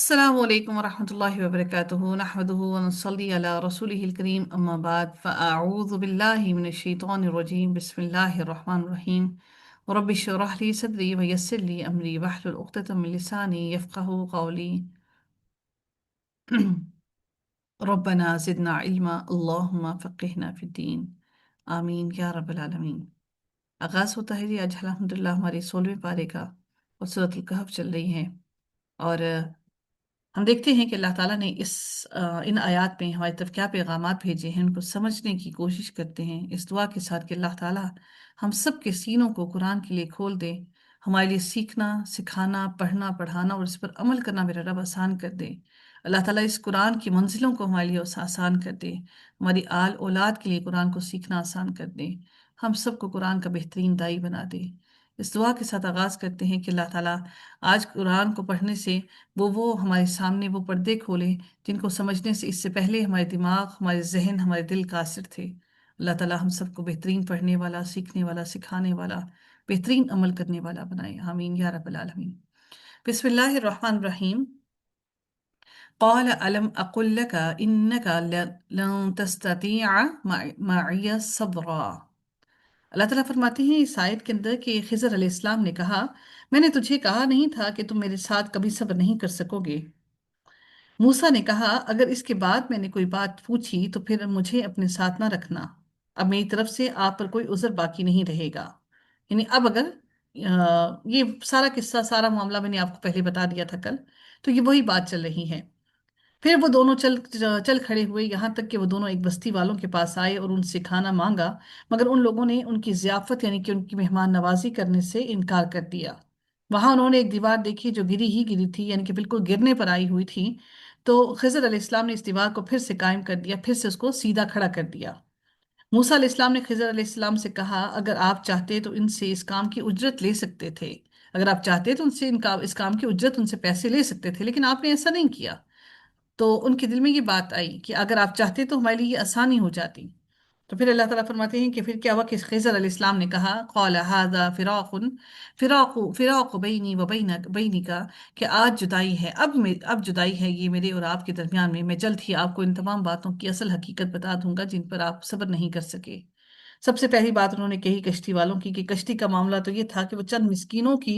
السلام عليكم ورحمة الله وبركاته نحمده ونصلي على رسوله الكريم أما بعد فأعوذ بالله من الشيطان الرجيم بسم الله الرحمن الرحيم ورب اشرح لي صدري ويسر لي أمري واحلل عقدة من لساني يفقه قولي ربنا زدنا علما اللهم فقهنا في الدين آمین یا رب العالمین۔ آغاز ہوتا ہے جی، آج الحمدللہ ہماری 16ویں پارے کا اور سورۃ الکہف چل رہی ہے، اور ہم دیکھتے ہیں کہ اللہ تعالیٰ نے ان آیات میں ہماری طرف کیا پیغامات بھیجے ہیں، ان کو سمجھنے کی کوشش کرتے ہیں اس دعا کے ساتھ کہ اللہ تعالیٰ ہم سب کے سینوں کو قرآن کے لیے کھول دے، ہمارے لیے سیکھنا، سکھانا، پڑھنا، پڑھانا اور اس پر عمل کرنا میرا رب آسان کر دے۔ اللہ تعالیٰ اس قرآن کی منزلوں کو ہمارے لیے آسان کر دے، ہماری آل اولاد کے لیے قرآن کو سیکھنا آسان کر دے، ہم سب کو قرآن کا بہترین داعی بنا دے۔ اس دعا کے ساتھ آغاز کرتے ہیں کہ اللہ تعالیٰ آج قرآن کو پڑھنے سے وہ ہمارے سامنے وہ پردے کھولے جن کو سمجھنے سے اس سے پہلے ہمارے دماغ، ہمارے ذہن، ہمارے دل قاصر تھے۔ اللہ تعالیٰ ہم سب کو بہترین پڑھنے والا، سیکھنے والا، سکھانے والا، بہترین عمل کرنے والا بنائے، آمین یا رب العالمین۔ بسم اللہ الرحمن الرحیم۔ قال ألم أقل لك إنك لن تستطيع معي صبرا۔ اللہ تعالیٰ فرماتے ہیں اس آیت کے اندر کہ خضر علیہ السلام نے کہا، میں نے تجھے کہا نہیں تھا کہ تم میرے ساتھ کبھی صبر نہیں کر سکو گے۔ موسیٰ نے کہا، اگر اس کے بعد میں نے کوئی بات پوچھی تو پھر مجھے اپنے ساتھ نہ رکھنا، اب میری طرف سے آپ پر کوئی عذر باقی نہیں رہے گا۔ یعنی اب اگر یہ سارا قصہ، سارا معاملہ میں نے آپ کو پہلے بتا دیا تھا کل، تو یہ وہی بات چل رہی ہے۔ پھر وہ دونوں چل کھڑے ہوئے، یہاں تک کہ وہ دونوں ایک بستی والوں کے پاس آئے اور ان سے کھانا مانگا، مگر ان لوگوں نے ان کی ضیافت یعنی کہ ان کی مہمان نوازی کرنے سے انکار کر دیا۔ وہاں انہوں نے ایک دیوار دیکھی جو گری تھی، یعنی کہ بالکل گرنے پر آئی ہوئی تھی، تو خضر علیہ السلام نے اس دیوار کو پھر سے قائم کر دیا، پھر سے اس کو سیدھا کھڑا کر دیا۔ موسیٰ علیہ السلام نے خضر علیہ السلام سے کہا، اگر آپ چاہتے تو ان سے اس کام کی اجرت لے سکتے تھے، اگر آپ چاہتے تو ان سے اس کام کی اجرت، ان سے پیسے لے سکتے تھے، لیکن آپ نے ایسا نہیں کیا۔ تو ان کے دل میں یہ بات آئی کہ اگر آپ چاہتے تو ہمارے لیے یہ آسانی ہو جاتی۔ تو پھر اللہ تعالیٰ فرماتے ہیں کہ پھر کیا ہوا کہ خضر علیہ السلام نے کہا، قال هذا فراق بینی و بینک، کہ آج جدائی ہے، اب جدائی ہے یہ میرے اور آپ کے درمیان میں جلد ہی آپ کو ان تمام باتوں کی اصل حقیقت بتا دوں گا جن پر آپ صبر نہیں کر سکے۔ سب سے پہلی بات انہوں نے کہی کشتی والوں کی، کہ کشتی کا معاملہ تو یہ تھا کہ وہ چند مسکینوں کی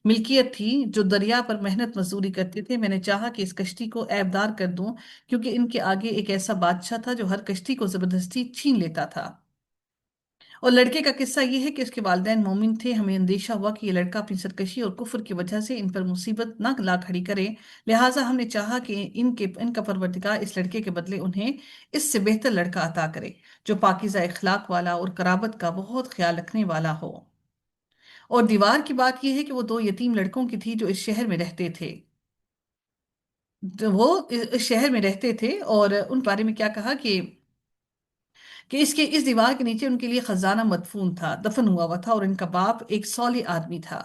ملکیت تھی جو دریا پر محنت مزدوری کرتے تھے۔ میں نے چاہا کہ اس کشتی کو عیبدار کر دوں، کیونکہ ان کے آگے ایک ایسا بادشاہ تھا جو ہر کشتی کو زبردستی چھین لیتا تھا۔ اور لڑکے کا قصہ یہ ہے کہ اس کے والدین مومن تھے، ہمیں اندیشہ ہوا کہ یہ لڑکا اپنی سرکشی اور کفر کی وجہ سے ان پر مصیبت نہ لا کھڑی کرے، لہٰذا ہم نے چاہا کہ ان کا پروردگار اس لڑکے کے بدلے انہیں اس سے بہتر لڑکا عطا کرے جو پاکیزہ اخلاق والا اور قرابت کا بہت خیال رکھنے والا ہو۔ اور دیوار کی بات یہ ہے کہ وہ دو یتیم لڑکوں کی تھی جو اس شہر میں رہتے تھے، وہ اس شہر میں رہتے تھے، اور ان بارے میں کیا کہا کہ اس دیوار کے نیچے ان کے لیے خزانہ مدفون تھا، دفن ہوا تھا، اور ان کا باپ ایک صالح آدمی تھا۔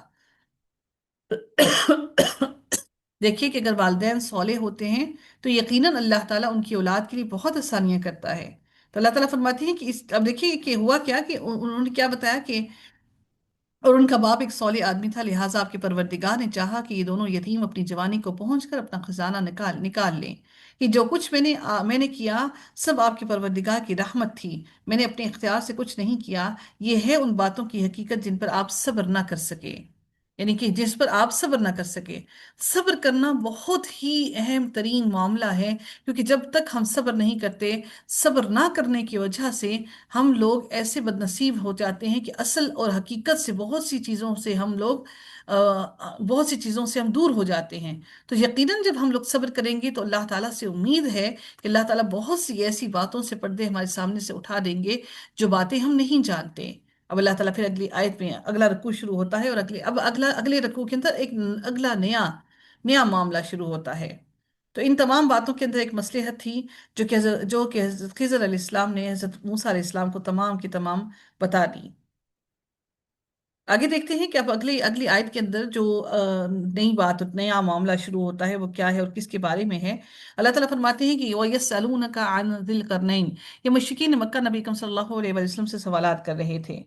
دیکھیے کہ اگر والدین صالح ہوتے ہیں تو یقیناً اللہ تعالیٰ ان کی اولاد کے لیے بہت آسانیاں کرتا ہے۔ تو اللہ تعالیٰ فرماتی ہیں کہ اب دیکھیے کہ ہوا کیا کہ انہوں نے کیا بتایا کہ اور ان کا باپ ایک صالح آدمی تھا، لہٰذا آپ کے پروردگار نے چاہا کہ یہ دونوں یتیم اپنی جوانی کو پہنچ کر اپنا خزانہ نکال لیں، کہ جو کچھ میں نے کیا سب آپ کے پروردگار کی رحمت تھی، میں نے اپنے اختیار سے کچھ نہیں کیا، یہ ہے ان باتوں کی حقیقت جن پر آپ صبر نہ کر سکے، یعنی کہ جس پر آپ صبر نہ کر سکے۔ صبر کرنا بہت ہی اہم ترین معاملہ ہے، کیونکہ جب تک ہم صبر نہیں کرتے، صبر نہ کرنے کی وجہ سے ہم لوگ ایسے بد نصیب ہو جاتے ہیں کہ اصل اور حقیقت سے بہت سی چیزوں سے ہم دور ہو جاتے ہیں۔ تو یقیناً جب ہم لوگ صبر کریں گے تو اللہ تعالیٰ سے امید ہے کہ اللہ تعالیٰ بہت سی ایسی باتوں سے پردے ہمارے سامنے سے اٹھا دیں گے جو باتیں ہم نہیں جانتے۔ اب اللہ تعالیٰ پھر اگلی آیت میں اگلا رکوع شروع ہوتا ہے، اور اگلے رکوع کے اندر ایک اگلا نیا معاملہ شروع ہوتا ہے۔ تو ان تمام باتوں کے اندر ایک مصلحت تھی جو کہ حضرت خضر علیہ السلام نے حضرت موسیٰ علیہ السلام کو تمام کی تمام بتا دی۔ آگے دیکھتے ہیں کہ اب اگلی آیت کے اندر جو نیا معاملہ شروع ہوتا ہے وہ کیا ہے اور کس کے بارے میں ہے۔ اللہ تعالیٰ فرماتے ہیں کہ وَيَسْأَلُونَكَ عَنْ ذِي الْقَرْنَيْنِ، یہ مشرکین مکہ نبی اکرم صلی اللہ علیہ وسلم سے سوالات کر رہے تھے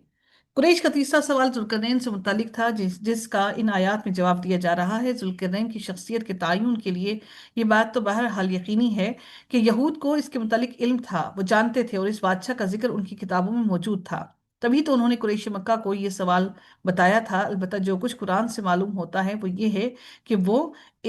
قریش کا تیسرا سوال ذوالقرنین سے متعلق تھا، جس کا ان آیات میں جواب دیا جا رہا ہے۔ ذوالقرنین کی شخصیت کے تعین کے لیے یہ بات تو بہرحال یقینی ہے کہ یہود کو اس کے متعلق علم تھا، وہ جانتے تھے، اور اس بادشاہ کا ذکر ان کی کتابوں میں موجود تھا۔ تبھی تو انہوں نے قریش مکہ کو یہ سوال بتایا تھا۔ البتہ جو کچھ قرآن سے معلوم ہوتا ہے وہ یہ ہے کہ وہ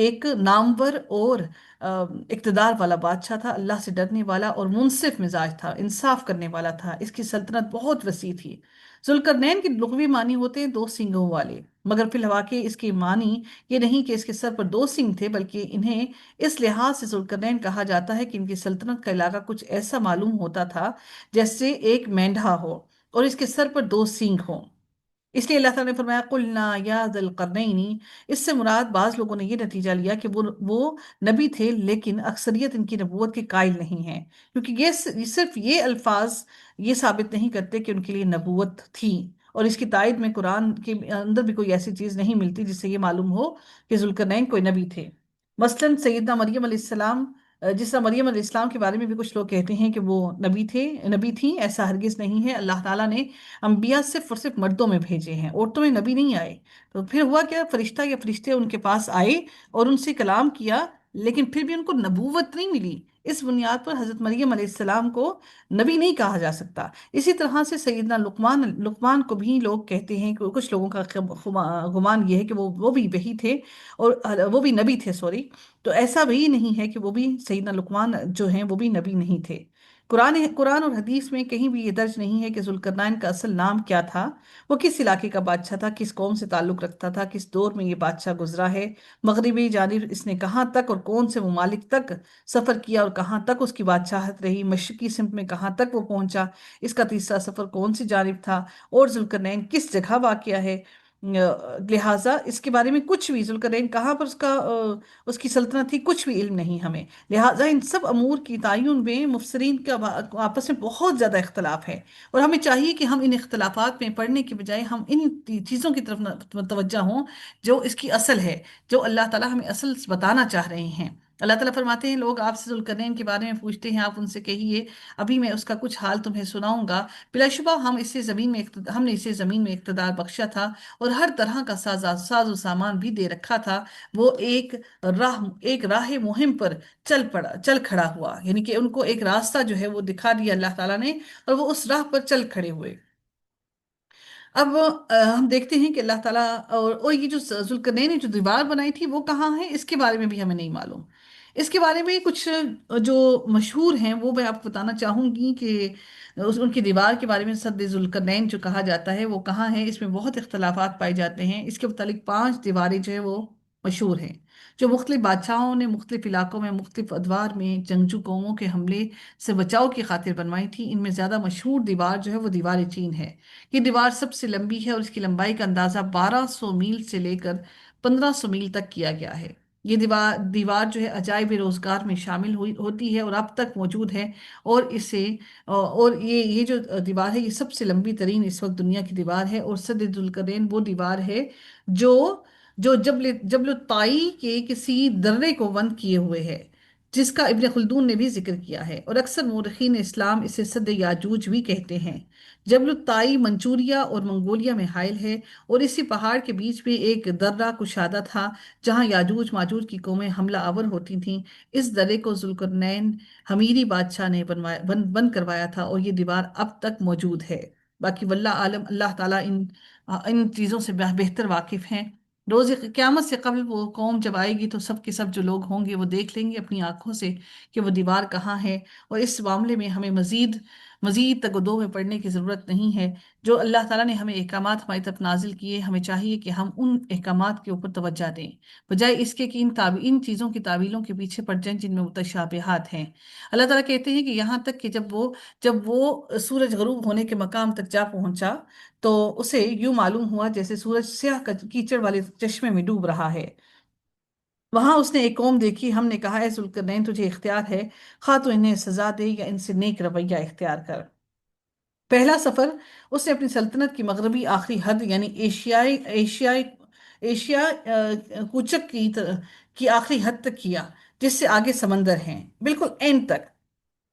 ایک نامور اور اقتدار والا بادشاہ تھا، اللہ سے ڈرنے والا اور منصف مزاج تھا، انصاف کرنے والا تھا۔ اس کی سلطنت بہت وسیع تھی۔ ذوالقرنین کے لغوی معنی ہوتے ہیں دو سینگوں والے، مگر فی الواقع اس کے معنی یہ نہیں کہ اس کے سر پر دو سینگ تھے، بلکہ انہیں اس لحاظ سے ذوالقرنین کہا جاتا ہے کہ ان کی سلطنت کا علاقہ کچھ ایسا معلوم ہوتا تھا جیسے ایک مینڈھا ہو اور اس کے سر پر دو سینگ ہوں۔ اس لیے اللہ تعالیٰ نے فرمایا قلنا یا ذا القرنین۔ اس سے مراد بعض لوگوں نے یہ نتیجہ لیا کہ وہ نبی تھے، لیکن اکثریت ان کی نبوت کے قائل نہیں ہے، کیونکہ صرف یہ الفاظ یہ ثابت نہیں کرتے کہ ان کے لیے نبوت تھی، اور اس کی تائید میں قرآن کے اندر بھی کوئی ایسی چیز نہیں ملتی جس سے یہ معلوم ہو کہ ذوالقرنین کوئی نبی تھے۔ مثلاً سیدنا مریم علیہ السلام، جس طرح مریم علیہ السلام کے بارے میں بھی کچھ لوگ کہتے ہیں کہ وہ نبی تھیں، ایسا ہرگز نہیں ہے۔ اللہ تعالیٰ نے انبیاء صرف اور صرف مردوں میں بھیجے ہیں، عورتوں میں نبی نہیں آئے۔ تو پھر ہوا کیا، فرشتہ یا فرشتے ان کے پاس آئے اور ان سے کلام کیا، لیکن پھر بھی ان کو نبوت نہیں ملی۔ اس بنیاد پر حضرت مریم علیہ السلام کو نبی نہیں کہا جا سکتا۔ اسی طرح سے سیدنا لقمان کو بھی لوگ کہتے ہیں کہ کچھ لوگوں کا گمان یہ ہے کہ وہ بھی وہی تھے، اور وہ بھی نبی تھے، سوری۔ تو ایسا بھی نہیں ہے کہ وہ بھی سیدنا لقمان جو ہیں وہ بھی نبی نہیں تھے۔ قرآن اور حدیث میں کہیں بھی یہ درج نہیں ہے کہ ذوالقرنین کا اصل نام کیا تھا، وہ کس علاقے کا بادشاہ تھا، کس قوم سے تعلق رکھتا تھا، کس دور میں یہ بادشاہ گزرا ہے، مغربی جانب اس نے کہاں تک اور کون سے ممالک تک سفر کیا اور کہاں تک اس کی بادشاہت رہی، مشرقی سمت میں کہاں تک وہ پہنچا، اس کا تیسرا سفر کون سی جانب تھا، اور ذوالقرنین کس جگہ واقع ہے۔ لہٰذا اس کے بارے میں کچھ بھی، ذوالقرنین کہاں پر اس کی سلطنت تھی، کچھ بھی علم نہیں ہمیں۔ لہٰذا ان سب امور کی تعین میں مفسرین کا آپس میں بہت زیادہ اختلاف ہے، اور ہمیں چاہیے کہ ہم ان اختلافات میں پڑھنے کے بجائے ہم ان چیزوں کی طرف متوجہ ہوں جو اس کی اصل ہے، جو اللہ تعالیٰ ہمیں اصل بتانا چاہ رہے ہیں۔ اللہ تعالیٰ فرماتے ہیں لوگ آپ سے ذوالقرنین کے بارے میں پوچھتے ہیں، آپ ان سے کہیے ابھی میں اس کا کچھ حال تمہیں سناؤں گا۔ بلا شبہ ہم نے اسے زمین میں اقتدار بخشا تھا، اور ہر طرح کا ساز و سامان بھی دے رکھا تھا۔ وہ ایک راہ مہم پر چل کھڑا ہوا، یعنی کہ ان کو ایک راستہ جو ہے وہ دکھا دیا اللہ تعالیٰ نے، اور وہ اس راہ پر چل کھڑے ہوئے۔ اب ہم دیکھتے ہیں کہ اللہ تعالیٰ اور یہ جو ذوالقرنین نے جو دیوار بنائی تھی وہ کہاں ہے، اس کے بارے میں بھی ہمیں نہیں معلوم۔ اس کے بارے میں کچھ جو مشہور ہیں وہ میں آپ کو بتانا چاہوں گی کہ ان کی دیوار کے بارے میں سد ذوالقرنین جو کہا جاتا ہے وہ کہاں ہے، اس میں بہت اختلافات پائے جاتے ہیں۔ اس کے متعلق 5 دیواریں جو ہے وہ مشہور ہیں، جو مختلف بادشاہوں نے مختلف علاقوں میں مختلف ادوار میں جنگجو قوموں کے حملے سے بچاؤ کی خاطر بنوائی تھی۔ ان میں زیادہ مشہور دیوار جو ہے وہ دیوار چین ہے۔ یہ دیوار سب سے لمبی ہے، اور اس کی لمبائی کا اندازہ 1200 میل سے لے کر 1500 میل تک کیا گیا ہے۔ یہ دیوار جو ہے عجائب روزگار میں شامل ہوتی ہے اور اب تک موجود ہے، اور یہ جو دیوار ہے یہ سب سے لمبی ترین اس وقت دنیا کی دیوار ہے۔ اور سد ذوالقرنین وہ دیوار ہے جو جبل الطائی کے کسی درے کو بند کیے ہوئے ہے، جس کا ابن خلدون نے بھی ذکر کیا ہے، اور اکثر مورخین اسلام اسے سد یاجوج بھی کہتے ہیں۔ جبل الطائی منچوریا اور منگولیا میں حائل ہے، اور اسی پہاڑ کے بیچ میں ایک درہ کشادہ تھا جہاں یاجوج ماجوج کی قومیں حملہ آور ہوتی تھیں۔ اس درے کو ذوالقرنین حمیری بادشاہ نے بند کروایا تھا، اور یہ دیوار اب تک موجود ہے۔ باقی واللہ عالم، اللہ تعالیٰ ان چیزوں سے بہتر واقف ہیں۔ روز قیامت سے قبل وہ قوم جب آئے گی تو سب کے سب جو لوگ ہوں گے وہ دیکھ لیں گے اپنی آنکھوں سے کہ وہ دیوار کہاں ہے، اور اس معاملے میں ہمیں مزید تگ و دو میں پڑھنے کی ضرورت نہیں ہے۔ جو اللہ تعالیٰ نے ہمیں احکامات ہماری طرف نازل کیے، ہمیں چاہیے کہ ہم ان احکامات کے اوپر توجہ دیں، بجائے اس کے کہ ان چیزوں کی تعویلوں کے پیچھے پڑ جائیں جن میں متشابہات ہیں۔ اللہ تعالیٰ کہتے ہیں کہ یہاں تک کہ جب وہ سورج غروب ہونے کے مقام تک جا پہنچا تو اسے یوں معلوم ہوا جیسے سورج سیاہ کیچڑ والے چشمے میں ڈوب رہا ہے۔ وہاں اس نے ایک قوم دیکھی، ہم نے کہا اے ذوالقرنین تجھے اختیار ہے، خواہ تو انہیں سزا دے یا ان سے نیک رویہ اختیار کر۔ پہلا سفر اس نے اپنی سلطنت کی مغربی آخری حد یعنی ایشیا کوچک کی آخری حد تک کیا، جس سے آگے سمندر ہیں، بالکل اینڈ تک۔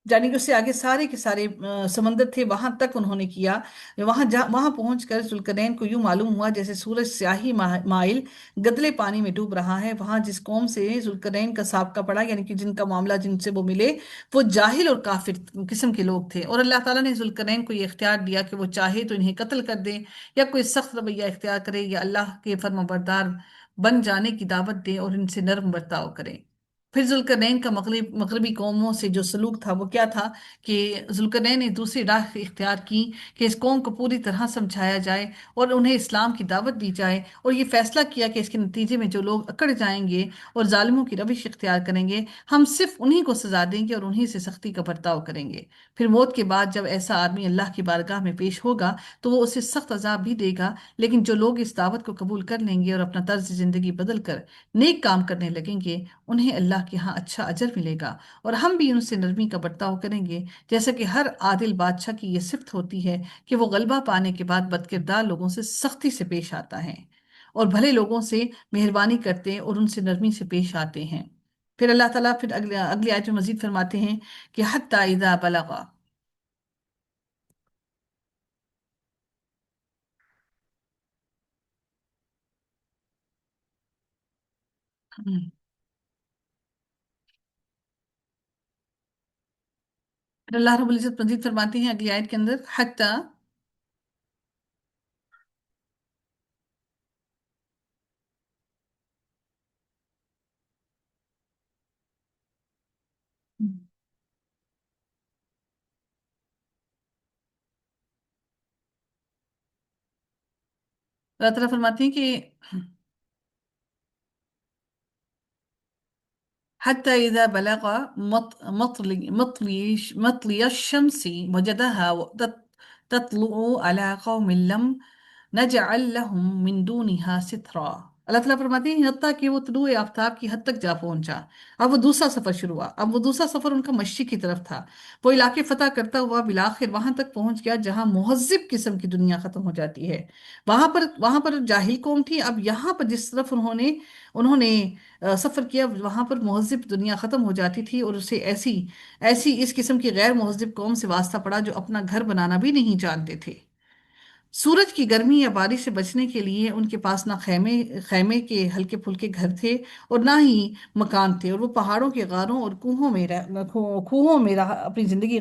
یعنی کہ اس سے آگے سارے کے سارے سمندر تھے، وہاں تک انہوں نے کیا۔ وہاں پہنچ کر ذوالقرنین کو یوں معلوم ہوا جیسے سورج سیاہی مائل گدلے پانی میں ڈوب رہا ہے۔ وہاں جس قوم سے ذوالقرنین کا سابقہ پڑا، یعنی کہ جن کا معاملہ، جن سے وہ ملے، وہ جاہل اور کافر قسم کے لوگ تھے، اور اللہ تعالیٰ نے ذوالقرنین کو یہ اختیار دیا کہ وہ چاہے تو انہیں قتل کر دے، یا کوئی سخت رویہ اختیار کرے، یا اللہ کے فرما بردار بن جانے کی دعوت دے اور ان سے نرم برتاؤ کرے۔ پھر ذوالقرنین کا مغربی قوموں سے جو سلوک تھا وہ کیا تھا کہ ذوالقرنین نے دوسری راہ اختیار کی کہ اس قوم کو پوری طرح سمجھایا جائے اور انہیں اسلام کی دعوت دی جائے، اور یہ فیصلہ کیا کہ اس کے نتیجے میں جو لوگ اکڑ جائیں گے اور ظالموں کی روش اختیار کریں گے، ہم صرف انہی کو سزا دیں گے اور انہی سے سختی کا برتاؤ کریں گے۔ پھر موت کے بعد جب ایسا آدمی اللہ کی بارگاہ میں پیش ہوگا تو وہ اسے سخت عذاب بھی دے گا، لیکن جو لوگ اس دعوت کو قبول کر لیں گے اور اپنا طرز زندگی بدل کر نیک کام کرنے لگیں گے، انہیں اللہ کے ہاں اچھا اجر ملے گا، اور ہم بھی ان سے نرمی کا برتاؤ کریں گے، جیسا کہ ہر عادل بادشاہ کی یہ صفت ہوتی ہے کہ وہ غلبہ پانے کے بعد بدکردار لوگوں سے سختی سے پیش آتا ہے، اور بھلے لوگوں سے مہربانی کرتے اور ان سے نرمی سے پیش آتے ہیں۔ پھر اللہ تعالیٰ پھر اگلی آیت میں مزید فرماتے ہیں کہ حتی اذا بلغا۔ پھر اللہ رب العزت مزید فرماتے ہیں اگلی آیت کے اندر حتی اللہ تعالیٰ فرماتے ہیں کہ حتى إذا بلغ مطلي الشمس وجدها تطلع على قوم لم نجعل لهم من دونها سترا۔ اللہ تعالیٰ فرماتے ہیں حتیٰ کہ وہ طلوع آفتاب کی حد تک جا پہنچا۔ اب وہ دوسرا سفر شروع ہوا، اب وہ دوسرا سفر ان کا مشرق کی طرف تھا۔ وہ علاقے فتح کرتا ہوا بالآخر وہاں تک پہنچ گیا جہاں مہذب قسم کی دنیا ختم ہو جاتی ہے۔ وہاں پر جاہل قوم تھی، اب یہاں پر جس طرف انہوں نے سفر کیا، وہاں پر مہذب دنیا ختم ہو جاتی تھی، اور اسے ایسی ایسی اس قسم کی غیر مہذب قوم سے واسطہ پڑا جو اپنا گھر بنانا بھی نہیں جانتے تھے۔ سورج کی گرمی یا بارش سے بچنے کے لیے ان کے پاس نہ خیمے کے ہلکے پھلکے گھر تھے اور نہ ہی مکان تھے، اور وہ پہاڑوں کے غاروں اور کوہوں میں اپنی زندگی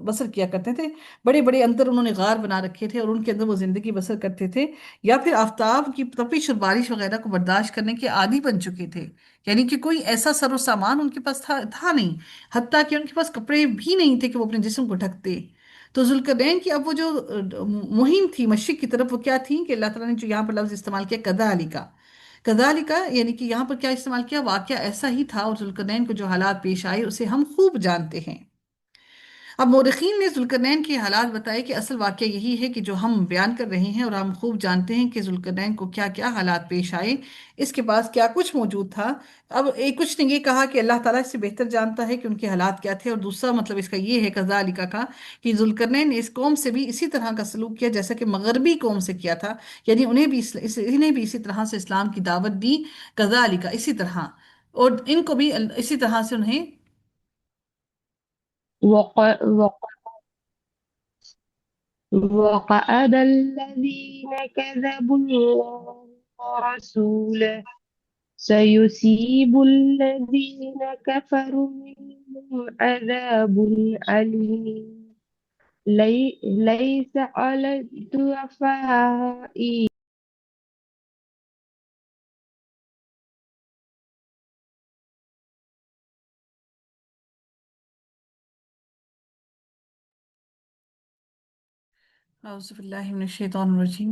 بسر کیا کرتے تھے۔ بڑے بڑے اندر انہوں نے غار بنا رکھے تھے اور ان کے اندر وہ زندگی بسر کرتے تھے، یا پھر آفتاب کی تپش اور بارش وغیرہ کو برداشت کرنے کے عادی بن چکے تھے، یعنی کہ کوئی ایسا سر و سامان ان کے پاس تھا نہیں، حتیٰ کہ ان کے پاس کپڑے بھی نہیں تھے کہ وہ اپنے جسم کو ڈھکتے۔ تو ذوالقرنین کی اب وہ جو مہم تھی مشرق کی طرف، وہ کیا تھی کہ اللہ تعالیٰ نے جو یہاں پر لفظ استعمال کیا کذالکا، کذالکا یعنی کہ یہاں پر کیا استعمال کیا، واقعہ ایسا ہی تھا، اور ذوالقرنین کو جو حالات پیش آئے اسے ہم خوب جانتے ہیں۔ اب مورخین نے ذوالقرنین کے حالات بتائے کہ اصل واقعہ یہی ہے کہ جو ہم بیان کر رہے ہیں، اور ہم خوب جانتے ہیں کہ ذوالقرنین کو کیا کیا حالات پیش آئے، اس کے پاس کیا کچھ موجود تھا۔ اب ایک کچھ نے یہ کہا کہ اللہ تعالیٰ اس سے بہتر جانتا ہے کہ ان کے حالات کیا تھے، اور دوسرا مطلب اس کا یہ ہے کذالکا کا کہ ذوالقرنین نے اس قوم سے بھی اسی طرح کا سلوک کیا جیسا کہ مغربی قوم سے کیا تھا، یعنی انہیں بھی اسی طرح سے اسلام کی دعوت دی، کذالکا اسی طرح، اور ان کو بھی اسی طرح سے انہیں وق- وقعد الذين كذبوا الله ورسوله سيصيب الذين كفروا منهم عذاب أليم ليس على الضعفاء اعوذ باللہ من الشیطان الرجیم۔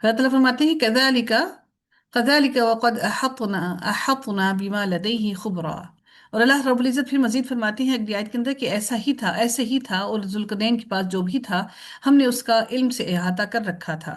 اللہ تعالیٰ فرماتے ہیں كذلك وقد احطنا بما لديه خبرا، اور اللہ رب العزت پھر مزید فرماتے ہیں اگلی آیت کے اندر کہ ایسے ہی تھا اور ذوالقرنین کے پاس جو بھی تھا ہم نے اس کا علم سے احاطہ کر رکھا تھا۔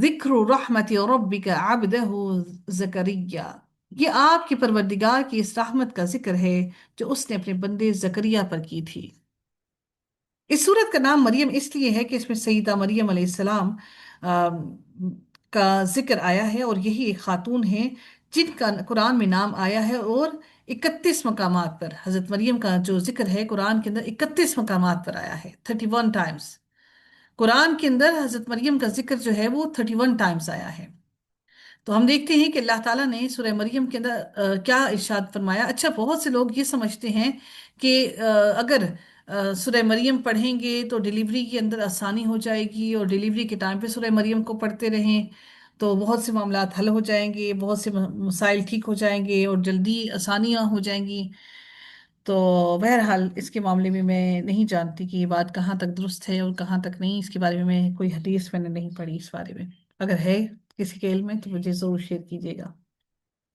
ذکر رحمت ربک عبدہ زکریا، یہ آپ کے پروردگار کی اس رحمت کا ذکر ہے جو اس نے اپنے بندے زکریا پر کی تھی۔ اس سورت کا نام مریم اس لیے ہے کہ اس میں سیدہ مریم علیہ السلام آم، کا ذکر آیا ہے، اور یہی ایک خاتون ہیں جن کا قرآن میں نام آیا ہے، اور 31 مقامات پر حضرت مریم کا جو ذکر ہے قرآن کے اندر 31 مقامات پر آیا ہے، 31 ٹائمز قرآن کے اندر حضرت مریم کا ذکر جو ہے وہ 31 ٹائمز آیا ہے۔ تو ہم دیکھتے ہیں کہ اللہ تعالیٰ نے سورہ مریم کے اندر کیا ارشاد فرمایا۔ اچھا، بہت سے لوگ یہ سمجھتے ہیں کہ اگر سورہ مریم پڑھیں گے تو ڈیلیوری کے اندر آسانی ہو جائے گی، اور ڈیلیوری کے ٹائم پہ سورہ مریم کو پڑھتے رہیں تو بہت سے معاملات حل ہو جائیں گے، بہت سے مسائل ٹھیک ہو جائیں گے، اور جلدی آسانیاں ہو جائیں گی۔ تو بہرحال اس کے معاملے میں نہیں جانتی کہ یہ بات کہاں تک درست ہے اور کہاں تک نہیں، اس کے بارے میں کوئی حدیث میں نے نہیں پڑھی اس بارے میں۔ اگر ہے کسی کے علم میں تو مجھے ضرور شیئر کیجیے گا،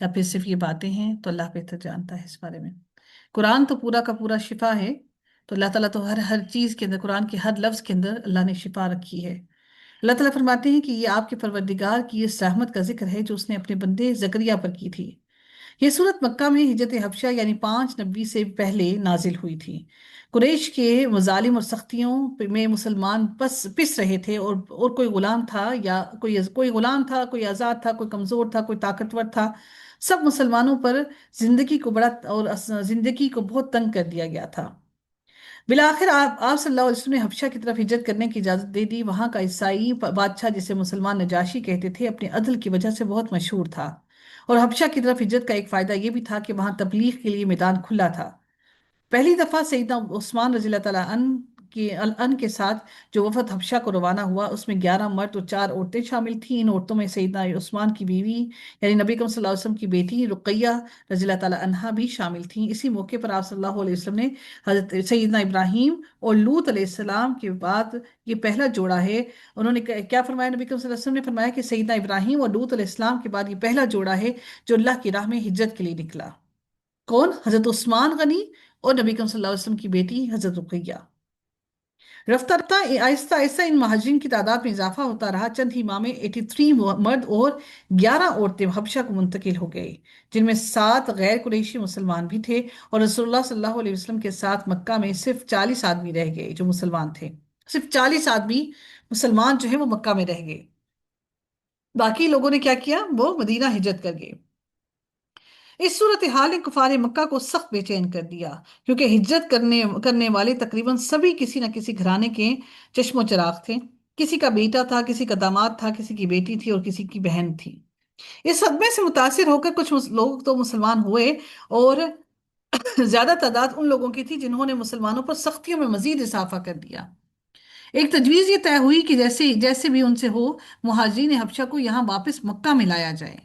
یا پھر صرف یہ باتیں ہیں تو اللہ بہتر جانتا ہے اس بارے میں۔ قرآن تو پورا کا پورا شفا ہے، تو اللہ تعالیٰ تو ہر چیز کے اندر، قرآن کے ہر لفظ کے اندر اللہ نے شفا رکھی ہے۔ اللہ تعالیٰ فرماتے ہیں کہ یہ آپ کے پروردگار کی اس رحمت کا ذکر ہے جو اس نے اپنے بندے زکریا پر کی تھی۔ یہ صورت مکہ میں ہجرت حبشہ یعنی 5 نبی سے پہلے نازل ہوئی تھی۔ قریش کے مظالم اور سختیوں میں مسلمان پس رہے تھے، اور کوئی غلام تھا یا کوئی غلام تھا، کوئی آزاد تھا، کوئی کمزور تھا، کوئی طاقتور تھا، سب مسلمانوں پر زندگی کو بہت تنگ کر دیا گیا تھا۔ بالآخر آپ صلی اللہ علیہ وسلم نے حبشہ کی طرف ہجرت کرنے کی اجازت دے دی۔ وہاں کا عیسائی بادشاہ جسے مسلمان نجاشی کہتے تھے اپنے عدل کی وجہ سے بہت مشہور تھا، اور حبشہ کی طرف ہجرت کا ایک فائدہ یہ بھی تھا کہ وہاں تبلیغ کے لیے میدان کھلا تھا۔ پہلی دفعہ سیدنا عثمان رضی اللہ تعالیٰ عنہ کے ساتھ جو وفد حبشہ کو روانہ ہوا، اس میں 11 مرد اور 4 عورتیں شامل تھیں۔ ان عورتوں میں سیدنا عثمان کی بیوی یعنی نبی اکرم صلی اللہ علیہ وسلم کی بیٹی رقیہ رضی اللہ تعالیٰ عنہا بھی شامل تھیں۔ اسی موقع پر آپ صلی اللہ علیہ وسلم نے حضرت سیدنا ابراہیم اور لوط علیہ السلام کے بعد یہ پہلا جوڑا ہے۔ انہوں نے کیا فرمایا؟ نبی اکرم صلی اللہ علیہ وسلم نے فرمایا کہ سیدنا ابراہیم اور لوط علیہ السلام کے بعد یہ پہلا جوڑا ہے جو اللہ کی راہ میں ہجرت کے لیے نکلا۔ کون؟ حضرت عثمان غنی اور نبی اکرم صلی اللہ علیہ وسلم کی بیٹی حضرت رقیہ۔ رفتہ رفتہ آہستہ آہستہ ان مہاجرین کی تعداد میں اضافہ ہوتا رہا۔ چند ہی ماہ میں 83 مرد اور 11 عورتیں حبشہ کو منتقل ہو گئے، جن میں 7 غیر قریشی مسلمان بھی تھے، اور رسول اللہ صلی اللہ علیہ وسلم کے ساتھ مکہ میں صرف 40 آدمی رہ گئے جو مسلمان تھے۔ صرف 40 آدمی مسلمان جو ہیں وہ مکہ میں رہ گئے، باقی لوگوں نے کیا کیا؟ وہ مدینہ ہجرت کر گئے۔ اس صورتحال نے کفار مکہ کو سخت بے چین کر دیا، کیونکہ ہجرت کرنے والے تقریباً سبھی کسی نہ کسی گھرانے کے چشم و چراغ تھے۔ کسی کا بیٹا تھا، کسی کا داماد تھا، کسی کی بیٹی تھی، اور کسی کی بہن تھی۔ اس صدمے سے متاثر ہو کر کچھ لوگ تو مسلمان ہوئے، اور زیادہ تعداد ان لوگوں کی تھی جنہوں نے مسلمانوں پر سختیوں میں مزید اضافہ کر دیا۔ ایک تجویز یہ طے ہوئی کہ جیسے بھی ان سے ہو، مہاجرین حبشہ کو یہاں واپس مکہ میں لایا جائے۔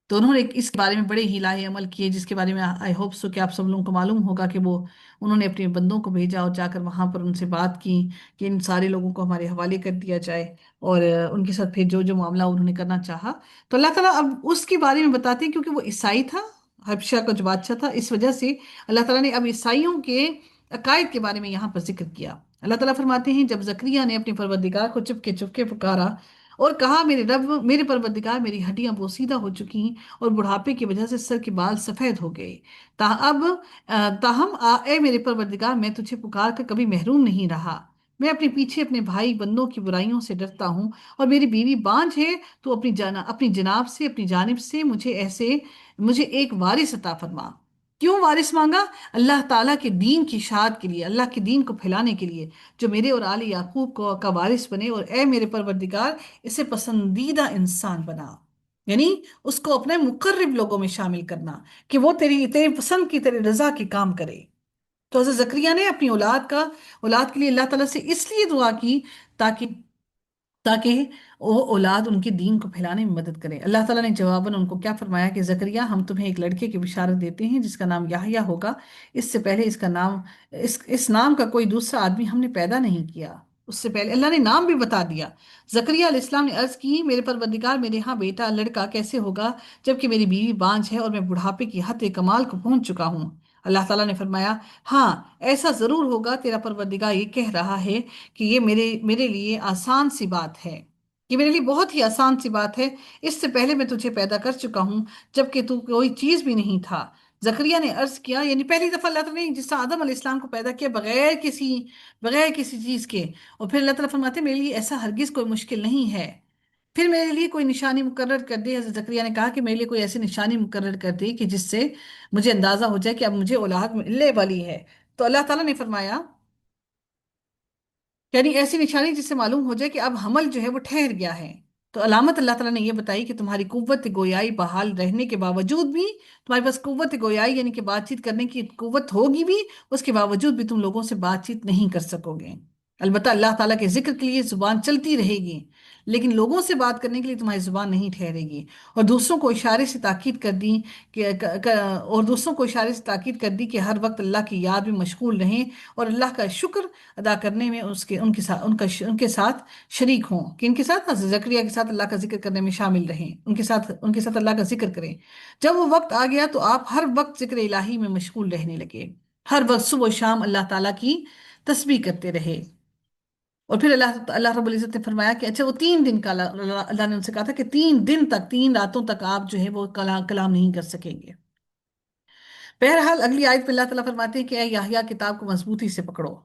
تو انہوں نے اس کے بارے میں بڑے ہی لاہے عمل کیے، جس کے بارے میں آئی ہوپ سو کہ آپ سب لوگوں کو معلوم ہوگا کہ انہوں نے اپنے بندوں کو بھیجا اور جا کر وہاں پر ان سے بات کی کہ ان سارے لوگوں کو ہمارے حوالے کر دیا جائے، اور ان کے ساتھ پھر جو جو معاملہ انہوں نے کرنا چاہا۔ تو اللہ تعالیٰ اب اس کے بارے میں بتاتے ہیں، کیونکہ وہ عیسائی تھا، حبشہ کا جو بادشاہ تھا، اس وجہ سے اللہ تعالیٰ نے اب عیسائیوں کے عقائد کے بارے میں یہاں پر ذکر کیا۔ اللہ تعالیٰ فرماتے ہیں، جب زکریا نے اپنے پروردگار کو چپ کے پکارا اور کہا، میرے رب، میرے پروردگار، میری ہڈیاں بوسیدہ ہو چکی اور بڑھاپے کی وجہ سے سر کے بال سفید ہو گئے، تاہم اے میرے پروردگار، میں تجھے پکار کر کبھی محروم نہیں رہا۔ میں اپنے پیچھے اپنے بھائی بندوں کی برائیوں سے ڈرتا ہوں، اور میری بیوی بانجھ ہے، تو اپنی جناب سے، اپنی جانب سے مجھے ایک وارث عطا فرما۔ کیوں وارث مانگا؟ اللہ تعالیٰ کے دین کی اشاعت کے لیے، اللہ کے دین کو پھیلانے کے لیے، جو میرے اور آل یعقوب کا وارث بنے، اور اے میرے پروردگار، اسے پسندیدہ انسان بنا، یعنی اس کو اپنے مقرب لوگوں میں شامل کرنا، کہ وہ تیری پسند کی، تیری رضا کی کام کرے۔ تو حضرت زکریا نے اپنی اولاد کے لیے اللہ تعالیٰ سے اس لیے دعا کی تاکہ وہ اولاد ان کے دین کو پھیلانے میں مدد کرے۔ اللہ تعالیٰ نے جواباً ان کو کیا فرمایا کہ زکریا، ہم تمہیں ایک لڑکے کی بشارت دیتے ہیں جس کا نام یحییٰ ہوگا۔ اس سے پہلے اس نام کا کوئی دوسرا آدمی ہم نے پیدا نہیں کیا۔ اس سے پہلے اللہ نے نام بھی بتا دیا۔ زکریا علیہ السلام نے عرض کی، میرے پروردگار، میرے ہاں بیٹا لڑکا کیسے ہوگا جبکہ میری بیوی بانجھ ہے اور میں بڑھاپے کی حد کمال کو پہنچ چکا ہوں؟ اللہ تعالیٰ نے فرمایا، ہاں ایسا ضرور ہوگا، تیرا پروردگار یہ کہہ رہا ہے کہ یہ میرے لیے آسان سی بات ہے یہ میرے لیے بہت ہی آسان سی بات ہے، اس سے پہلے میں تجھے پیدا کر چکا ہوں جبکہ تو کوئی چیز بھی نہیں تھا۔ زکریا نے عرض کیا، یعنی پہلی دفعہ اللہ تعالیٰ نے جس طرح آدم علیہ السلام کو پیدا کیا بغیر کسی چیز کے، اور پھر اللہ تعالیٰ فرماتے ہیں میرے لیے ایسا ہرگز کوئی مشکل نہیں ہے، پھر میرے لیے کوئی نشانی مقرر کر دے۔ حضرت زکریا نے کہا کہ میرے لیے کوئی ایسی نشانی مقرر کر دے کہ جس سے مجھے اندازہ ہو جائے کہ اب مجھے اولاد ملنے والی ہے۔ تو اللہ تعالیٰ نے فرمایا، یعنی ایسی نشانی جس سے معلوم ہو جائے کہ اب حمل جو ہے وہ ٹھہر گیا ہے۔ تو علامت اللہ تعالیٰ نے یہ بتائی کہ تمہاری قوت گویائی بحال رہنے کے باوجود بھی، تمہارے پاس قوت گویائی یعنی کہ بات چیت کرنے کی قوت ہوگی بھی، اس کے باوجود بھی تم لوگوں سے بات چیت نہیں کر سکو گے۔ البتہ اللہ تعالیٰ کے ذکر کے لیے زبان چلتی رہے گی، لیکن لوگوں سے بات کرنے کے لیے تمہاری زبان نہیں ٹھہرے گی۔ اور دوسروں کو اشارے سے تاکید کر دی کر دی کہ ہر وقت اللہ کی یاد میں مشغول رہیں اور اللہ کا شکر ادا کرنے میں ان کے ساتھ شریک ہوں، کہ ان کے ساتھ حضرت زکریا کے ساتھ اللہ کا ذکر کرنے میں شامل رہیں، ان کے ساتھ اللہ کا ذکر کریں۔ جب وہ وقت آ گیا تو آپ ہر وقت ذکر الہی میں مشغول رہنے لگے، ہر وقت صبح و شام اللہ تعالیٰ کی تسبیح کرتے رہے۔ اور پھر اللہ رب العزت نے فرمایا کہ اچھا وہ 3 دن کا اللہ نے ان سے کہا تھا کہ 3 دن تک، 3 راتوں تک آپ جو ہے وہ کلام نہیں کر سکیں گے۔ بہرحال اگلی آیت میں اللہ تعالیٰ فرماتے ہیں کہ اے یحییٰ کتاب کو مضبوطی سے پکڑو۔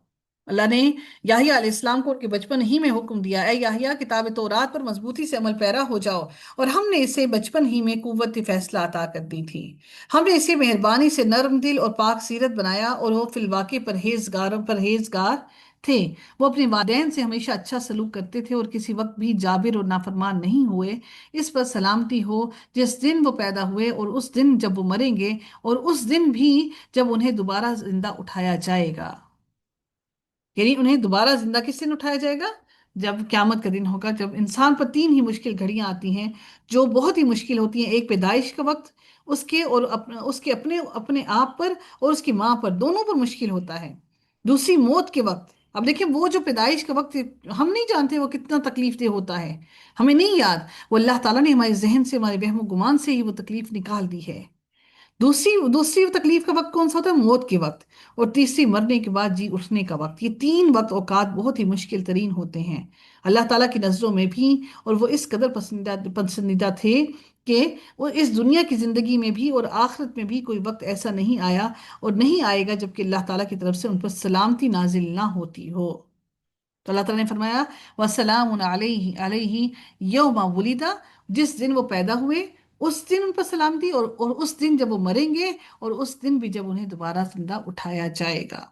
اللہ نے یحییٰ علیہ السلام کو ان کے بچپن ہی میں حکم دیا، اے یحییٰ کتاب تورات پر مضبوطی سے عمل پیرا ہو جاؤ، اور ہم نے اسے بچپن ہی میں قوت فیصلہ عطا کر دی تھی۔ ہم نے اسے مہربانی سے نرم دل اور پاک سیرت بنایا، اور وہ فی الواقع پرہیزگار تھے۔ وہ اپنے والدین سے ہمیشہ اچھا سلوک کرتے تھے اور کسی وقت بھی جابر اور نافرمان نہیں ہوئے۔ اس پر سلامتی ہو جس دن وہ پیدا ہوئے، اور اس دن جب وہ مریں گے، اور اس دن بھی جب انہیں دوبارہ زندہ اٹھایا جائے گا۔ یعنی انہیں دوبارہ زندہ کس دن اٹھایا جائے گا؟ جب قیامت کا دن ہوگا، جب انسان پر 3 ہی مشکل گھڑیاں آتی ہیں جو بہت ہی مشکل ہوتی ہیں۔ ایک پیدائش کا وقت، اس کے اپنے آپ پر اور اس کی ماں پر، دونوں پر مشکل ہوتا ہے۔ دوسری موت کے وقت، اب دیکھیں وہ جو پیدائش کا وقت ہم نہیں جانتے وہ کتنا تکلیف دہ ہوتا ہے، ہمیں نہیں یاد، وہ اللہ تعالیٰ نے ہمارے ذہن سے، ہمارے وہم و گمان سے ہی وہ تکلیف نکال دی ہے۔ دوسری تکلیف کا وقت کون سا ہوتا ہے؟ موت کے وقت۔ اور تیسری مرنے کے بعد جی اٹھنے کا وقت۔ یہ 3 اوقات بہت ہی مشکل ترین ہوتے ہیں اللہ تعالیٰ کی نظروں میں بھی، اور وہ اس قدر پسندیدہ تھے کہ وہ اس دنیا کی زندگی میں بھی اور آخرت میں بھی کوئی وقت ایسا نہیں آیا اور نہیں آئے گا جبکہ اللہ تعالیٰ کی طرف سے ان پر سلامتی نازل نہ ہوتی ہو۔ تو اللہ تعالیٰ نے فرمایا وَسَلَامٌ عَلَيْهِ يَوْمَ وُلِدَ، جس دن وہ پیدا ہوئے اس دن ان پر سلامتی، اور اس دن جب وہ مریں گے، اور اس دن بھی جب انہیں دوبارہ زندہ اٹھایا جائے گا۔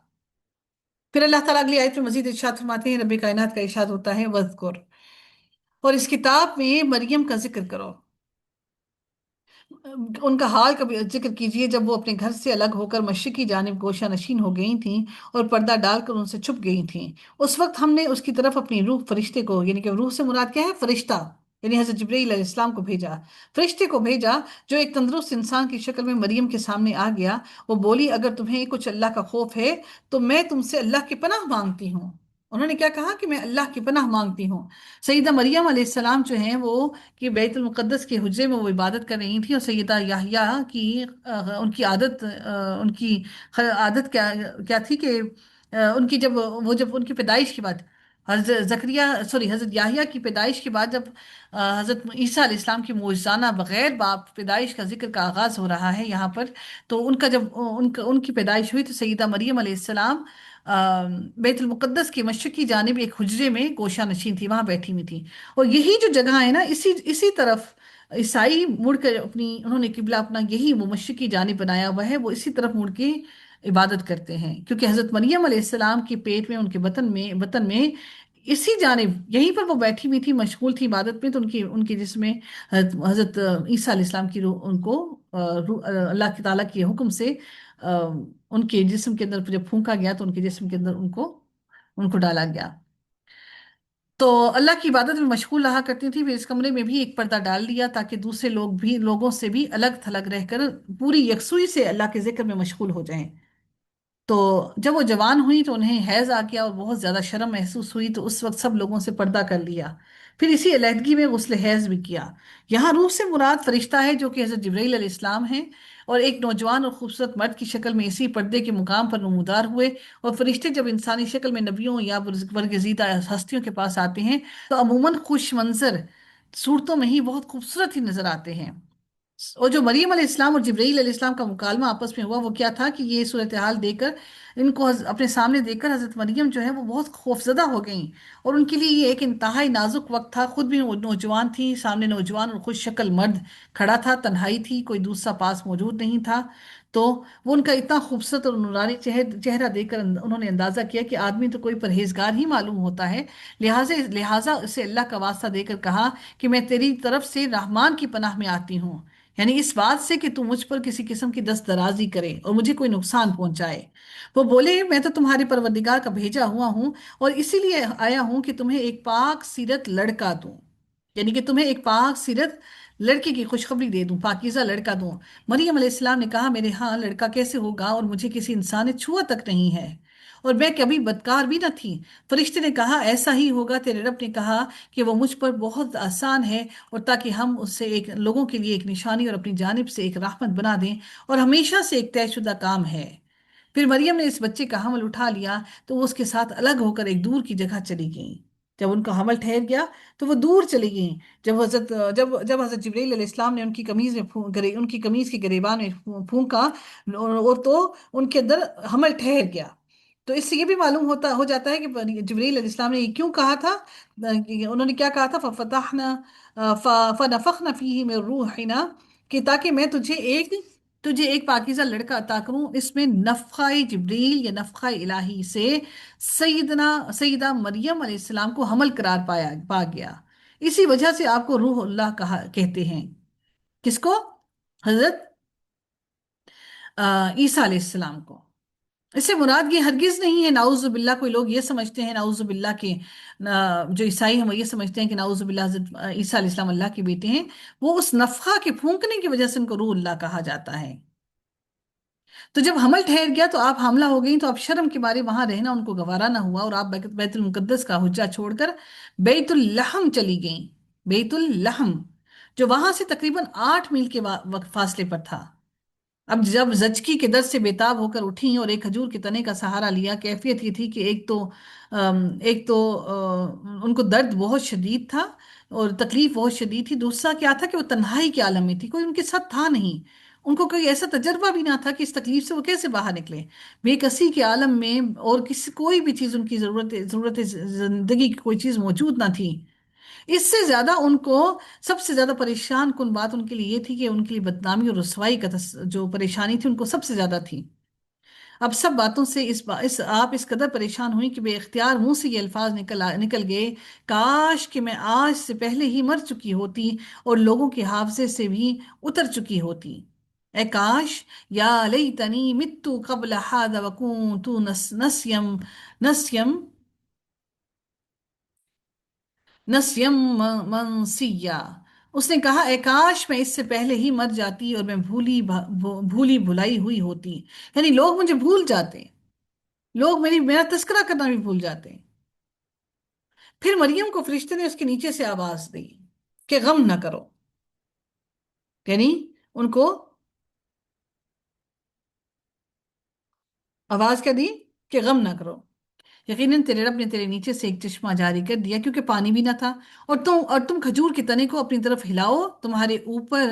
پھر اللہ تعالیٰ اگلی آیت میں مزید ارشاد فرماتے ہیں، رب کائنات کا ارشاد ہوتا ہے وَاذْكُرْ، اور اس کتاب میں مریم کا ذکر کرو، ان کا حال کا بھی ذکر کیجئے جب وہ اپنے گھر سے الگ ہو کر مشرقی جانب گوشہ نشین ہو گئی تھیں اور پردہ ڈال کر ان سے چھپ گئی تھیں۔ اس وقت ہم نے اس کی طرف اپنی روح فرشتے کو، یعنی کہ روح سے مراد کیا ہے؟ فرشتہ، یعنی حضرت جبرائیل علیہ السلام کو بھیجا، فرشتے کو بھیجا جو ایک تندرست انسان کی شکل میں مریم کے سامنے آ گیا۔ وہ بولی اگر تمہیں کچھ اللہ کا خوف ہے تو میں تم سے اللہ کی پناہ مانگتی ہوں۔ انہوں نے کیا کہا کہ میں اللہ کی پناہ مانگتی ہوں۔ سیدہ مریم علیہ السلام جو ہیں وہ کہ بیت المقدس کے حجرے میں وہ عبادت کر رہی تھیں، اور سیدہ یحییٰ کی ان کی عادت کیا تھی کہ جب ان کی پیدائش کے بعد حضرت یحییٰ کی پیدائش کے بعد، جب حضرت عیسیٰ علیہ السلام کی معجزانہ بغیر باپ پیدائش کا ذکر کا آغاز ہو رہا ہے یہاں پر، تو ان کی پیدائش ہوئی تو سیدہ مریم علیہ السلام بیت المقدس کی مشرقی جانب ایک حجرے میں گوشہ نشین تھی، وہاں بیٹھی ہوئی تھی۔ اور یہی جو جگہ ہے نا، اسی طرف عیسائی مڑ کر انہوں نے قبلہ اپنا یہی وہ مشرقی جانب بنایا ہوا ہے، وہ اسی طرف مڑ کے عبادت کرتے ہیں، کیونکہ حضرت مریم علیہ السلام کے پیٹ میں، ان کے وطن میں اسی جانب یہیں پر وہ بیٹھی ہوئی تھی، مشغول تھی عبادت میں، تو ان کے جسم میں حضرت عیسیٰ علیہ السلام کی روح، ان کو اللہ تعالیٰ کے حکم سے ان کے جسم کے اندر جب پھونکا گیا تو ان کے جسم کے اندر ان کو ڈالا گیا۔ تو اللہ کی عبادت میں مشغول رہا کرتی تھی، پھر اس کمرے میں بھی ایک پردہ ڈال دیا تاکہ دوسرے لوگوں سے بھی الگ تھلگ رہ کر پوری یکسوئی سے اللہ کے ذکر میں مشغول ہو جائیں۔ تو جب وہ جوان ہوئی تو انہیں حیض آ گیا اور بہت زیادہ شرم محسوس ہوئی، تو اس وقت سب لوگوں سے پردہ کر لیا۔ پھر اسی علیحدگی میں غسل حیض بھی کیا۔ یہاں روح سے مراد فرشتہ ہے جو کہ حضرت جبرائیل علیہ السلام ہیں، اور ایک نوجوان اور خوبصورت مرد کی شکل میں اسی پردے کے مقام پر نمودار ہوئے۔ اور فرشتے جب انسانی شکل میں نبیوں یا برگزیدہ ہستیوں کے پاس آتے ہیں تو عموماً خوش منظر صورتوں میں ہی بہت خوبصورت ہی نظر آتے ہیں۔ اور جو مریم علیہ السلام اور جبرائیل علیہ السلام کا مکالمہ آپس میں ہوا وہ کیا تھا کہ یہ صورتحال دیکھ کر، ان کو اپنے سامنے دیکھ کر حضرت مریم جو ہے وہ بہت خوفزدہ ہو گئیں، اور ان کے لیے یہ ایک انتہائی نازک وقت تھا۔ خود بھی وہ نوجوان تھی، سامنے نوجوان اور خوش شکل مرد کھڑا تھا، تنہائی تھی، کوئی دوسرا پاس موجود نہیں تھا۔ تو وہ ان کا اتنا خوبصورت اور نورانی چہرہ دیکھ کر انہوں نے اندازہ کیا کہ آدمی تو کوئی پرہیزگار ہی معلوم ہوتا ہے، لہٰذا اسے اللہ کا واسطہ دے کر کہا کہ میں تیری طرف سے رحمان کی پناہ میں آتی ہوں، یعنی اس بات سے کہ تم مجھ پر کسی قسم کی دست درازی کرے اور مجھے کوئی نقصان پہنچائے۔ وہ بولے میں تو تمہارے پروردگار کا بھیجا ہوا ہوں، اور اسی لیے آیا ہوں کہ تمہیں ایک پاک سیرت لڑکا دوں، یعنی کہ تمہیں ایک پاک سیرت لڑکے کی خوشخبری دے دوں، پاکیزہ لڑکا دوں۔ مریم علیہ السلام نے کہا میرے ہاں لڑکا کیسے ہوگا، اور مجھے کسی انسان نے چھوا تک نہیں ہے، اور میں کبھی بدکار بھی نہ تھی۔ فرشتے نے کہا ایسا ہی ہوگا، تیرے رب نے کہا کہ وہ مجھ پر بہت آسان ہے، اور تاکہ ہم اس سے ایک لوگوں کے لیے ایک نشانی اور اپنی جانب سے ایک رحمت بنا دیں، اور ہمیشہ سے ایک طے شدہ کام ہے۔ پھر مریم نے اس بچے کا حمل اٹھا لیا تو وہ اس کے ساتھ الگ ہو کر ایک دور کی جگہ چلی گئیں۔ جب ان کا حمل ٹھہر گیا تو وہ دور چلی گئیں۔ جب حضرت جبرائیل علیہ السلام نے ان کی قمیض میں ان کی قمیض کی گریبان میں پھونکا، اور تو ان کے اندر حمل ٹھہر گیا۔ تو اس سے یہ بھی معلوم ہو جاتا ہے کہ جبرائیل علیہ السلام نے یہ کیوں کہا تھا، انہوں نے کیا کہا تھا، فَنَفَخْنَ فِيهِ مِن رُوحِنَا، کہ تاکہ میں تجھے ایک پاکیزہ لڑکا عطا کروں۔ اس میں نفخہ جبریل یا نفخہ الہی سے سیدہ مریم علیہ السلام کو حمل قرار پا گیا، اسی وجہ سے آپ کو روح اللہ کہتے ہیں۔ کس کو؟ حضرت عیسیٰ علیہ السلام کو۔ اس سے مراد یہ ہرگز نہیں ہے نعوذ باللہ، کوئی لوگ یہ سمجھتے ہیں نعوذ باللہ کہ جو عیسائی ہیں وہ یہ سمجھتے ہیں کہ نعوذ باللہ حضرت عیسیٰ علیہ السلام اللہ کے بیٹے ہیں، وہ اس نفخہ کے پھونکنے کی وجہ سے ان کو روح اللہ کہا جاتا ہے۔ تو جب حمل ٹھہر گیا تو آپ حاملہ ہو گئیں، تو اب شرم کے مارے وہاں رہنا ان کو گوارا نہ ہوا، اور آپ بیت المقدس کا حجہ چھوڑ کر بیت الحم چلی گئیں۔ بیت الحم جو وہاں سے تقریباً 8 میل کے فاصلے پر تھا۔ اب جب زچگی کے درد سے بےتاب ہو کر اٹھیں اور ایک کھجور کے تنے کا سہارا لیا، کیفیت یہ تھی کہ ایک تو ان کو درد بہت شدید تھا اور تکلیف بہت شدید تھی، دوسرا کیا تھا کہ وہ تنہائی کے عالم میں تھی، کوئی ان کے ساتھ تھا نہیں، ان کو کوئی ایسا تجربہ بھی نہ تھا کہ اس تکلیف سے وہ کیسے باہر نکلے۔ بے کسی کے عالم میں اور کوئی بھی چیز ان کی ضرورت زندگی کی کوئی چیز موجود نہ تھی۔ اس سے زیادہ ان کو سب سے زیادہ پریشان کن بات ان کے لیے یہ تھی کہ ان کے لیے بدنامی اور رسوائی کا جو پریشانی تھی ان کو سب سے زیادہ تھی۔ اب سب باتوں سے آپ اس قدر پریشان ہوئی کہ بے اختیار منہ سے یہ الفاظ نکل گئے، کاش کہ میں آج سے پہلے ہی مر چکی ہوتی اور لوگوں کے حافظے سے بھی اتر چکی ہوتی۔ اے کاش، یا لیتنی متو قبل ھذا وکنت نسیم نسیم منسیا۔ اس نے کہا اے کاش میں اس سے پہلے ہی مر جاتی اور میں بھولی بھلائی ہوئی ہوتی، یعنی لوگ مجھے بھول جاتے، لوگ میرا تذکرہ کرنا بھی بھول جاتے۔ پھر مریم کو فرشتے نے اس کے نیچے سے آواز دی کہ غم نہ کرو، یعنی ان کو آواز کیا دی کہ غم نہ کرو، یقیناً تیرے رب نے تیرے نیچے سے ایک چشمہ جاری کر دیا کیونکہ پانی بھی نہ تھا، اور تم کھجور کے تنے کو اپنی طرف ہلاؤ، تمہارے اوپر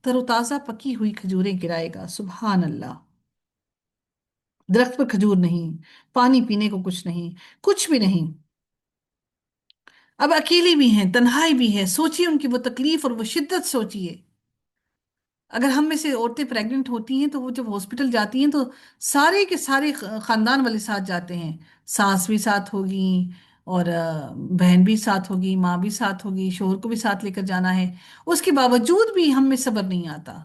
تر و تازہ پکی ہوئی کھجوریں گرائے گا۔ سبحان اللہ! درخت پر کھجور نہیں، پانی پینے کو کچھ نہیں، کچھ بھی نہیں۔ اب اکیلی بھی ہیں، تنہائی بھی ہے، سوچیے ان کی وہ تکلیف اور وہ شدت سوچیے۔ اگر ہم میں سے عورتیں پریگننٹ ہوتی ہیں تو وہ جب ہاسپٹل جاتی ہیں تو سارے کے سارے خاندان والے ساتھ جاتے ہیں، ساس بھی ساتھ ہوگی، اور بہن بھی ساتھ ہوگی، ماں بھی ساتھ ہوگی، شوہر کو بھی ساتھ لے کر جانا ہے، اس کے باوجود بھی ہم میں صبر نہیں آتا۔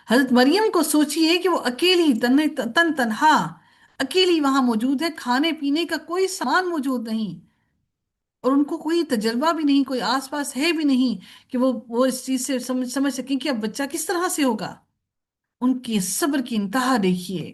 حضرت مریم کو سوچیے کہ وہ اکیلی تنہا اکیلی وہاں موجود ہے، کھانے پینے کا کوئی سامان موجود نہیں، اور ان کو کوئی تجربہ بھی نہیں، کوئی آس پاس ہے بھی نہیں کہ وہ اس چیز سے سمجھ سکیں کہ اب بچہ کس طرح سے ہوگا۔ ان کی صبر کی انتہا دیکھیے۔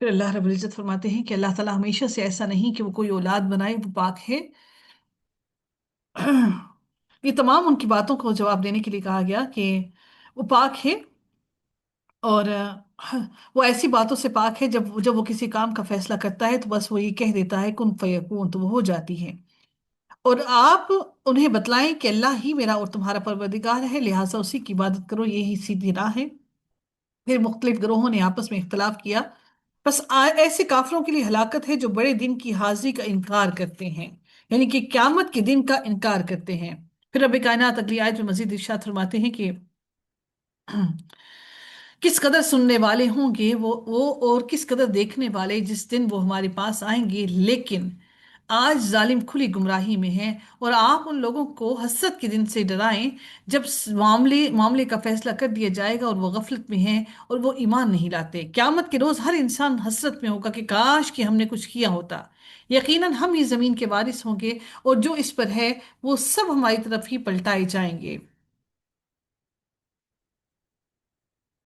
پھر اللہ رب العزت فرماتے ہیں کہ اللہ تعالیٰ ہمیشہ سے ایسا نہیں کہ وہ کوئی اولاد بنائے، وہ پاک ہے۔ یہ تمام ان کی باتوں کو جواب دینے کے لیے کہا گیا کہ وہ پاک ہے، اور وہ ایسی باتوں سے پاک ہے، جب جب وہ کسی کام کا فیصلہ کرتا ہے تو بس وہ یہ کہہ دیتا ہے کن فیکون، تو وہ ہو جاتی ہے۔ اور آپ انہیں بتلائیں کہ اللہ ہی میرا اور تمہارا پروردگار ہے، لہٰذا اسی کی عبادت کرو، یہی سیدھی راہ ہے۔ پھر مختلف گروہوں نے آپس میں اختلاف کیا، بس ایسے کافروں کے لیے ہلاکت ہے جو بڑے دن کی حاضری کا انکار کرتے ہیں، یعنی کہ قیامت کے دن کا انکار کرتے ہیں۔ پھر رب کائنات اگلی آیت میں مزید ارشاد فرماتے ہیں کہ کس قدر سننے والے ہوں گے وہ اور کس قدر دیکھنے والے جس دن وہ ہمارے پاس آئیں گے، لیکن آج ظالم کھلی گمراہی میں ہیں۔ اور آپ ان لوگوں کو حسرت کے دن سے ڈرائیں جب معاملے کا فیصلہ کر دیا جائے گا اور وہ غفلت میں ہیں اور وہ ایمان نہیں لاتے۔ قیامت کے روز ہر انسان حسرت میں ہوگا کہ کاش کہ ہم نے کچھ کیا ہوتا۔ یقیناً ہم ہی زمین کے وارث ہوں گے، اور جو اس پر ہے وہ سب ہماری طرف ہی پلٹائے جائیں گے۔